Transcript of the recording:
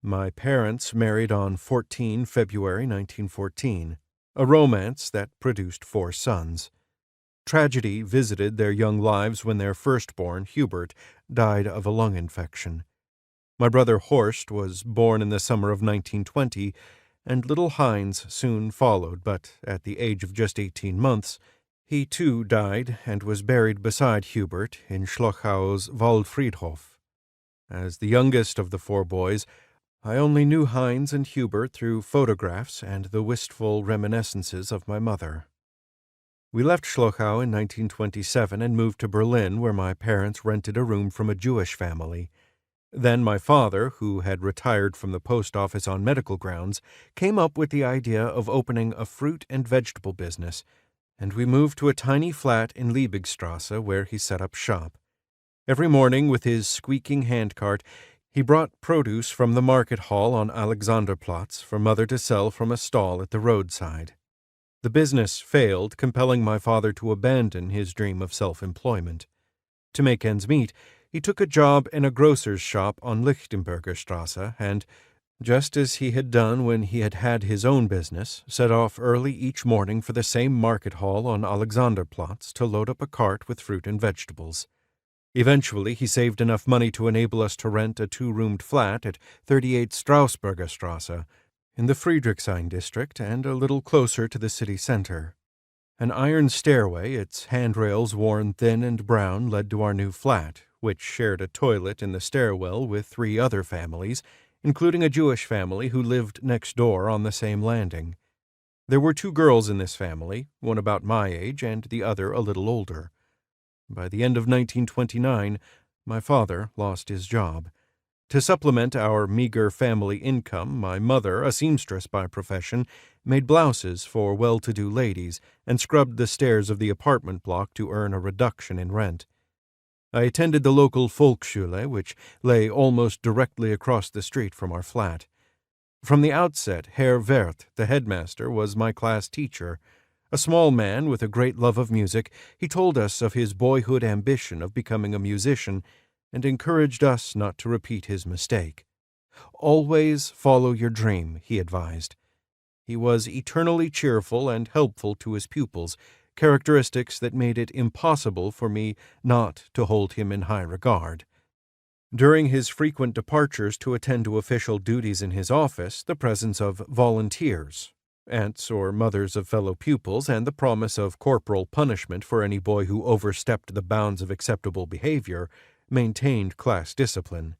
My parents married on 14 February 1914, a romance that produced 4 sons. Tragedy visited their young lives when their firstborn, Hubert, died of a lung infection. My brother Horst was born in the summer of 1920, and little Heinz soon followed, but at the age of just 18 months, he too died and was buried beside Hubert in Schlochau's Waldfriedhof. As the youngest of the 4 boys, I only knew Heinz and Hubert through photographs and the wistful reminiscences of my mother. We left Schlochau in 1927 and moved to Berlin, where my parents rented a room from a Jewish family. Then my father, who had retired from the post office on medical grounds, came up with the idea of opening a fruit and vegetable business, and we moved to a tiny flat in Leibstandarte where he set up shop. Every morning, with his squeaking handcart, he brought produce from the market hall on Alexanderplatz for Mother to sell from a stall at the roadside. The business failed, compelling my father to abandon his dream of self-employment. To make ends meet, he took a job in a grocer's shop on Memeler Strasse and, just as he had done when he had had his own business, set off early each morning for the same market hall on Alexanderplatz to load up a cart with fruit and vegetables. Eventually, he saved enough money to enable us to rent a 2-roomed flat at 38 Strausberger Strasse, in the Friedrichshain district and a little closer to the city center. An iron stairway, its handrails worn thin and brown, led to our new flat, which shared a toilet in the stairwell with 3 other families, including a Jewish family who lived next door on the same landing. There were 2 girls in this family, one about my age and the other a little older. By the end of 1929, my father lost his job. To supplement our meager family income, my mother, a seamstress by profession, made blouses for well-to-do ladies and scrubbed the stairs of the apartment block to earn a reduction in rent. I attended the local Volksschule, which lay almost directly across the street from our flat. From the outset, Herr Werth, the headmaster, was my class teacher. A small man with a great love of music, he told us of his boyhood ambition of becoming a musician and encouraged us not to repeat his mistake. Always follow your dream, he advised. He was eternally cheerful and helpful to his pupils, characteristics that made it impossible for me not to hold him in high regard. During his frequent departures to attend to official duties in his office, the presence of volunteers, aunts or mothers of fellow pupils, and the promise of corporal punishment for any boy who overstepped the bounds of acceptable behavior, maintained class discipline.